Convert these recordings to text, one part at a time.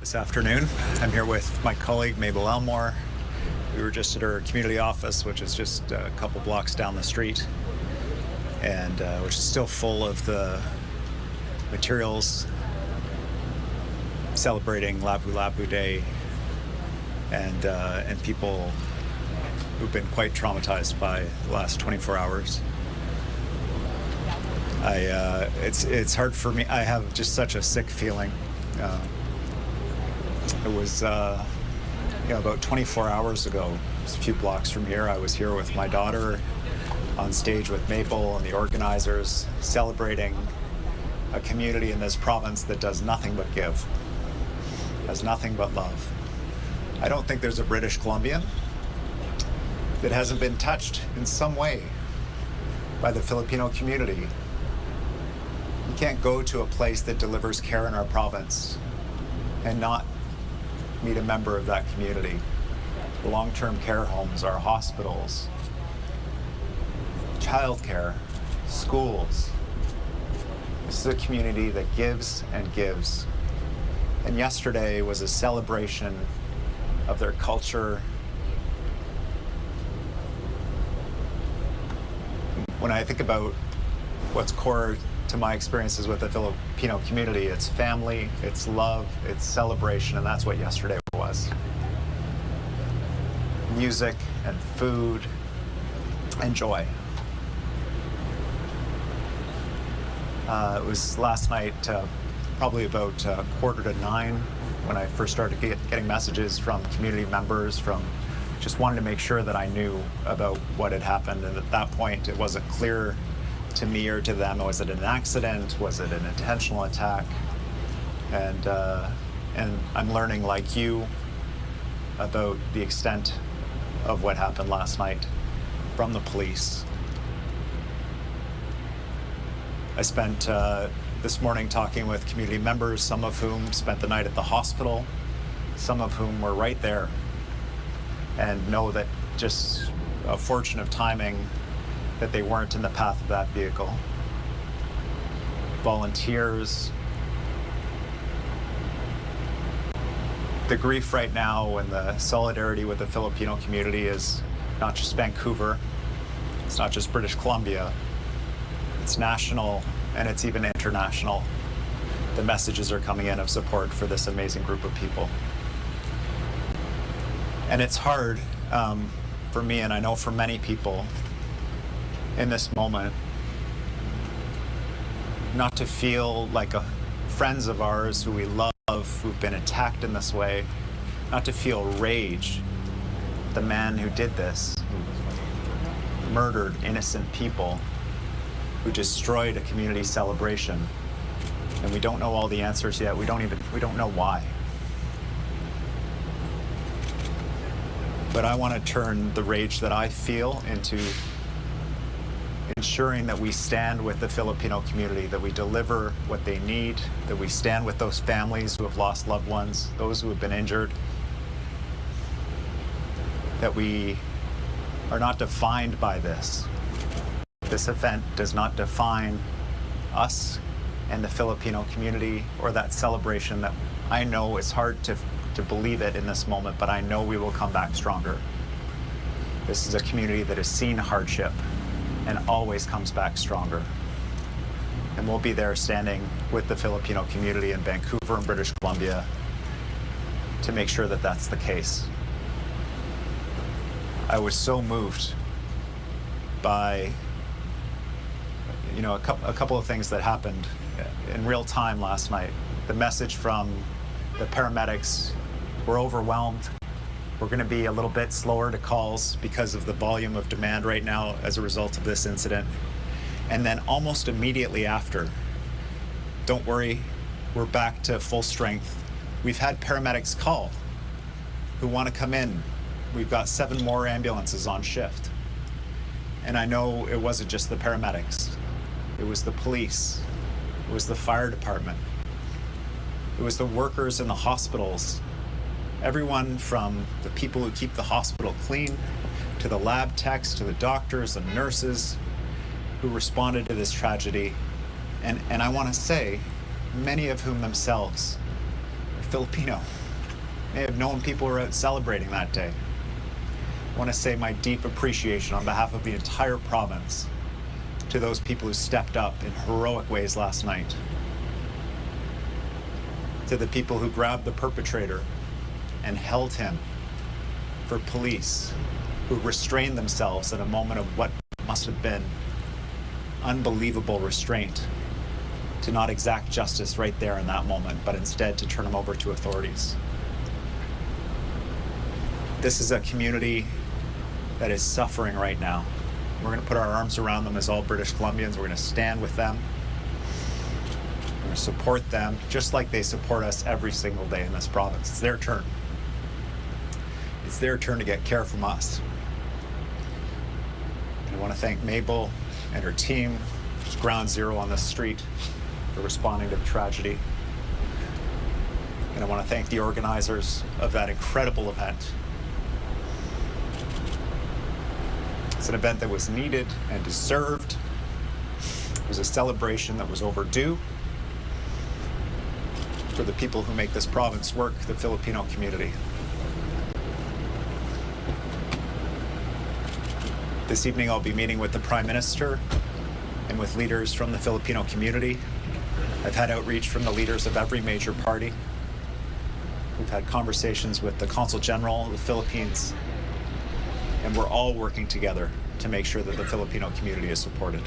This afternoon, I'm here with my colleague Mabel Elmore. We were just at her community office, which is just a couple blocks down the street, and which is still full of the materials celebrating Lapu Lapu Day, and people who've been quite traumatized by the last 24 hours. It's hard for me. I have just such a sick feeling. It was about 24 hours ago, just a few blocks from here. I was here with my daughter on stage with Mabel and the organizers, celebrating a community in this province that does nothing but give, has nothing but love. I don't think there's a British Columbian that hasn't been touched in some way by the Filipino community. You can't go to a place that delivers care in our province and not meet a member of that community. The long-term care homes, our hospitals, childcare, schools. This is a community that gives and gives. And yesterday was a celebration of their culture. When I think about what's core to my experiences with the Filipino community, it's family, it's love, it's celebration, and that's what yesterday was. Music and food and joy. It was last night, probably about 8:45, when I first started getting messages from community members, from just wanting to make sure that I knew about what had happened. And at that point, it wasn't clear to me or to them, was it an accident? Was it an intentional attack? And I'm learning, like you, about the extent of what happened last night from the police. I spent this morning talking with community members, some of whom spent the night at the hospital, some of whom were right there, and know that just a fortune of timing that they weren't in the path of that vehicle. Volunteers. The grief right now and the solidarity with the Filipino community is not just Vancouver, it's not just British Columbia, it's national and it's even international. The messages are coming in of support for this amazing group of people. And it's hard for me, and I know for many people, in this moment, not to feel like friends of ours who we love, who've been attacked in this way, not to feel rage. The man who did this, who murdered innocent people, who destroyed a community celebration, and we don't know all the answers yet. We don't know why. But I want to turn the rage that I feel into ensuring that we stand with the Filipino community, that we deliver what they need, that we stand with those families who have lost loved ones, those who have been injured, that we are not defined by this. This event does not define us and the Filipino community or that celebration that I know is hard to believe it in this moment, but I know we will come back stronger. This is a community that has seen hardship and always comes back stronger. And we'll be there standing with the Filipino community in Vancouver and British Columbia to make sure that that's the case. I was so moved by a couple of things that happened in real time last night. The message from the paramedics: we're overwhelmed. We're going to be a little bit slower to calls because of the volume of demand right now as a result of this incident. And then almost immediately after, don't worry, we're back to full strength. We've had paramedics call who want to come in. We've got 7 more ambulances on shift. And I know it wasn't just the paramedics. It was the police. It was the fire department. It was the workers in the hospitals. Everyone from the people who keep the hospital clean, to the lab techs, to the doctors and nurses who responded to this tragedy. And I want to say, many of whom themselves are Filipino. May have known people who were out celebrating that day. I want to say my deep appreciation on behalf of the entire province to those people who stepped up in heroic ways last night. To the people who grabbed the perpetrator and held him for police, who restrained themselves in a moment of what must have been unbelievable restraint, to not exact justice right there in that moment, but instead to turn him over to authorities. This is a community that is suffering right now. We're going to put our arms around them as all British Columbians. We're going to stand with them. We're going to support them just like they support us every single day in this province. It's their turn. It's their turn to get care from us. And I want to thank Mabel and her team, who's ground zero on this street, for responding to the tragedy. And I want to thank the organizers of that incredible event. It's an event that was needed and deserved. It was a celebration that was overdue for the people who make this province work, the Filipino community. This evening I'll be meeting with the Prime Minister and with leaders from the Filipino community. I've had outreach from the leaders of every major party. We've had conversations with the Consul General of the Philippines, and we're all working together to make sure that the Filipino community is supported.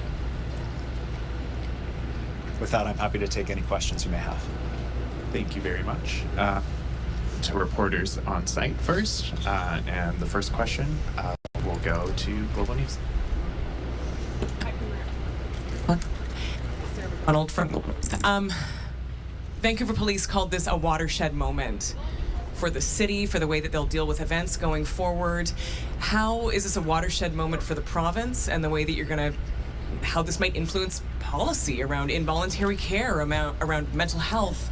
With that, I'm happy to take any questions you may have. Thank you very much. To reporters on site first, and the first question will go to Global News. Arnold from Vancouver Police called this a watershed moment for the city, for the way that they'll deal with events going forward. How is this a watershed moment for the province and the way that you're going to, how this might influence policy around involuntary care, around mental health,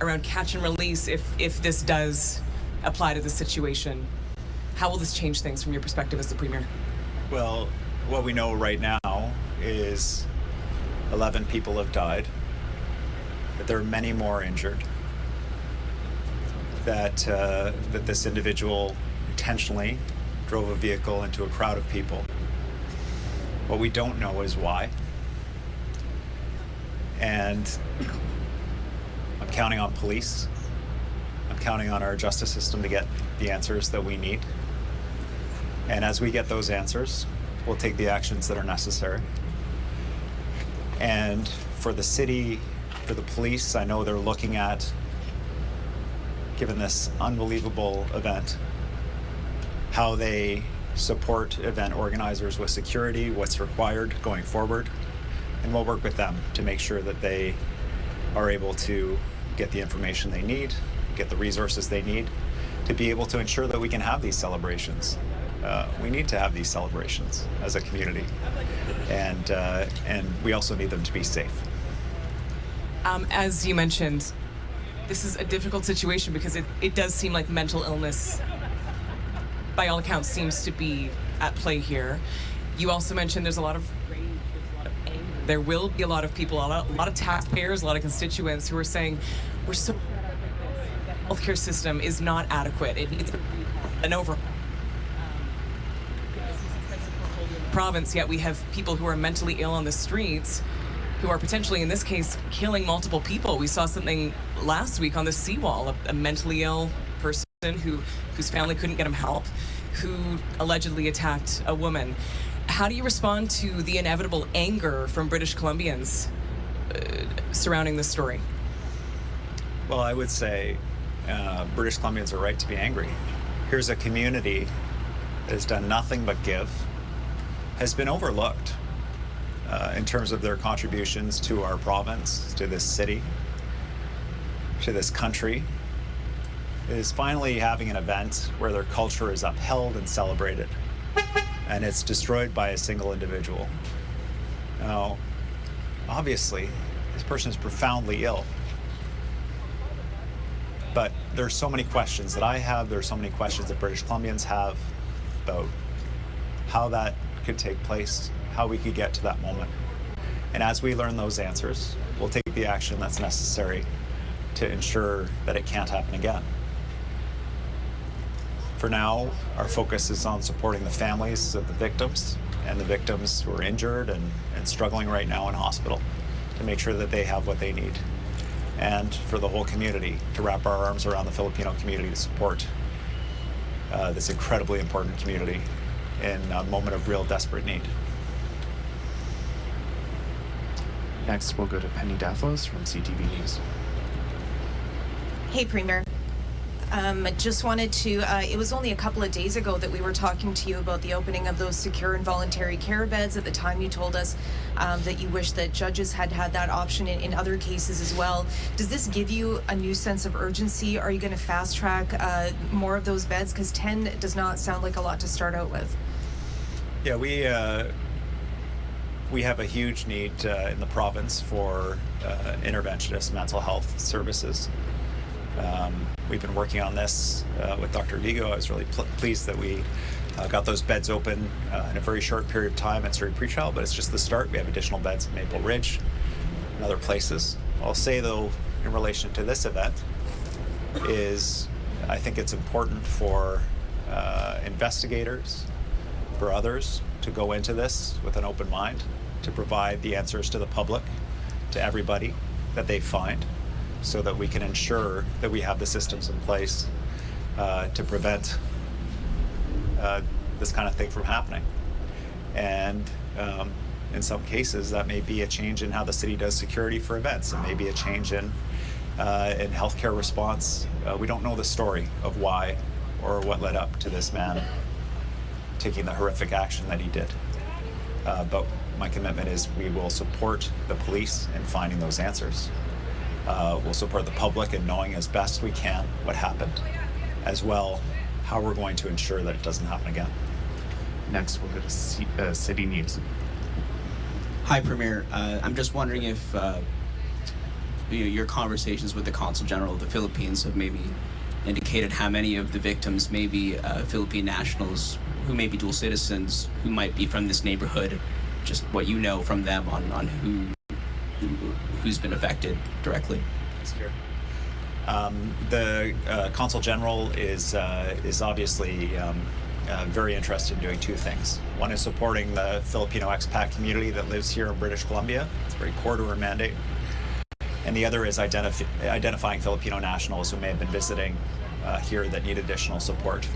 around catch and release if this does apply to the situation? How will this change things from your perspective as the Premier? Well, what we know right now is 11 people have died, that there are many more injured, that this individual intentionally drove a vehicle into a crowd of people. What we don't know is why. And I'm counting on police. I'm counting on our justice system to get the answers that we need. And as we get those answers, we'll take the actions that are necessary. And for the city, for the police, I know they're looking at, given this unbelievable event, how they support event organizers with security, what's required going forward, and we'll work with them to make sure that they are able to get the information they need, get the resources they need to be able to ensure that we can have these celebrations. We need to have these celebrations as a community, and we also need them to be safe. As you mentioned, this is a difficult situation because it does seem like mental illness, by all accounts, seems to be at play here. You also mentioned there's a lot of rage, there's a lot of anger. There will be a lot of people, a lot of taxpayers, a lot of constituents who are saying, we're so the healthcare system is not adequate. It needs an overhaul. Province, yet we have people who are mentally ill on the streets who are potentially, in this case, killing multiple people. We saw something last week on the seawall, a mentally ill person whose family couldn't get him help, who allegedly attacked a woman. How do you respond to the inevitable anger from British Columbians surrounding this story? Well, I would say British Columbians are right to be angry. Here's a community that has done nothing but give, has been overlooked in terms of their contributions to our province, to this city, to this country, is finally having an event where their culture is upheld and celebrated, and it's destroyed by a single individual. Now, obviously, this person is profoundly ill, but there's so many questions that I have, there's so many questions that British Columbians have about how that could take place, how we could get to that moment. And as we learn those answers, we'll take the action that's necessary to ensure that it can't happen again. For now, our focus is on supporting the families of the victims and the victims who are injured and struggling right now in hospital to make sure that they have what they need. And for the whole community to wrap our arms around the Filipino community to support this incredibly important community in a moment of real desperate need. Next, we'll go to Penny Daphlos from CTV News. Hey, Premier. I just wanted to, it was only a couple of days ago that we were talking to you about the opening of those secure and voluntary care beds. At the time, you told us that you wish that judges had had that option in other cases as well. Does this give you a new sense of urgency? Are you going to fast track more of those beds? Because 10 does not sound like a lot to start out with. Yeah, we have a huge need in the province for interventionist mental health services. We've been working on this with Dr. Vigo. I was really pleased that we got those beds open in a very short period of time at Surrey Pretrial, but it's just the start. We have additional beds in Maple Ridge and other places. I'll say, though, in relation to this event, is I think it's important for investigators, for others, to go into this with an open mind, to provide the answers to the public, to everybody that they find, so that we can ensure that we have the systems in place to prevent this kind of thing from happening. And in some cases, that may be a change in how the city does security for events. It may be a change in healthcare response. We don't know the story of why or what led up to this man taking the horrific action that he did. But my commitment is we will support the police in finding those answers. We'll support the public in knowing as best we can what happened, as well how we're going to ensure that it doesn't happen again. Next, we'll go to City News. Hi, Premier. I'm just wondering if your conversations with the Consul General of the Philippines have maybe indicated how many of the victims may be Philippine nationals who may be dual citizens, who might be from this neighborhood, just what you know from them on who's been affected directly. The Consul General is obviously very interested in doing two things. One is supporting the Filipino expat community that lives here in British Columbia. It's very core to our mandate. And the other is identifying Filipino nationals who may have been visiting here that need additional support.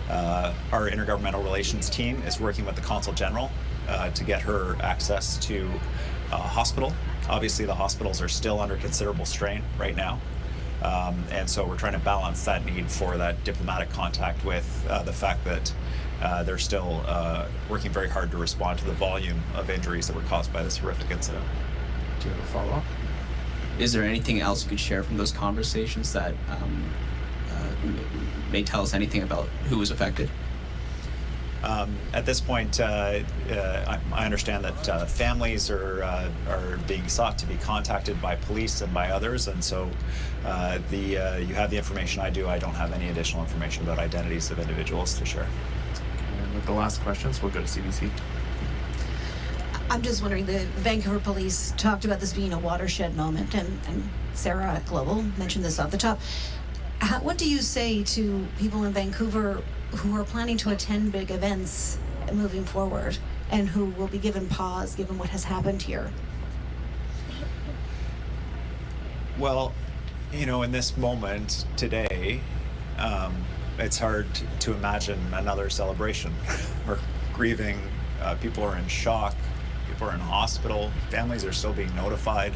Our intergovernmental relations team is working with the Consul General to get her access to a hospital. Obviously, the hospitals are still under considerable strain right now. And so we're trying to balance that need for that diplomatic contact with the fact that they're still working very hard to respond to the volume of injuries that were caused by this horrific incident. Do you have a follow-up? Is there anything else you could share from those conversations that may tell us anything about who was affected? At this point, I understand that families are being sought to be contacted by police and by others, and so you have the information I do. I don't have any additional information about identities of individuals to share. And with the last questions, we'll go to CBC. I'm just wondering, the Vancouver Police talked about this being a watershed moment, and Sarah at Global mentioned this off the top. What do you say to people in Vancouver who are planning to attend big events moving forward and who will be given pause given what has happened here? Well, in this moment today, it's hard to imagine another celebration. We're grieving, people are in shock, people are in hospital, families are still being notified.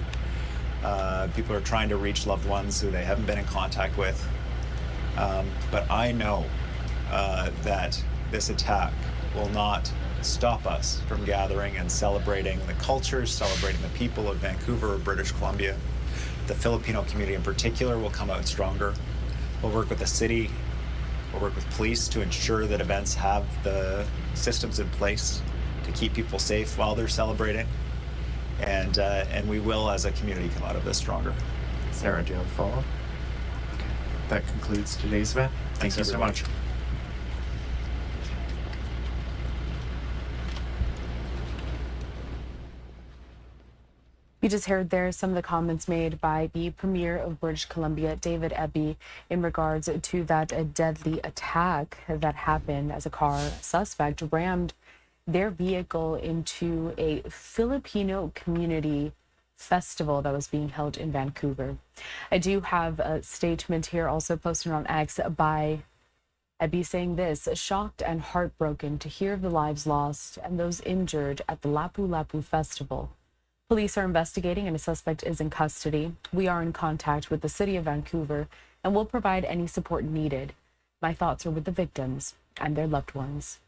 People are trying to reach loved ones who they haven't been in contact with. But I know that this attack will not stop us from gathering and celebrating the cultures, celebrating the people of Vancouver or British Columbia. The Filipino community in particular will come out stronger. We'll work with the city, we'll work with police to ensure that events have the systems in place to keep people safe while they're celebrating. And we will, as a community, come out of this stronger. Sarah, do you have a follow-up? Okay. That concludes today's event. Thank you so much. You just heard there some of the comments made by the Premier of British Columbia, David Eby, in regards to that deadly attack that happened as a car suspect rammed their vehicle into a Filipino community festival that was being held in Vancouver. I do have a statement here also posted on X by Eby saying this: shocked and heartbroken to hear of the lives lost and those injured at the Lapu-Lapu Festival. Police are investigating and a suspect is in custody. We are in contact with the City of Vancouver and will provide any support needed. My thoughts are with the victims and their loved ones.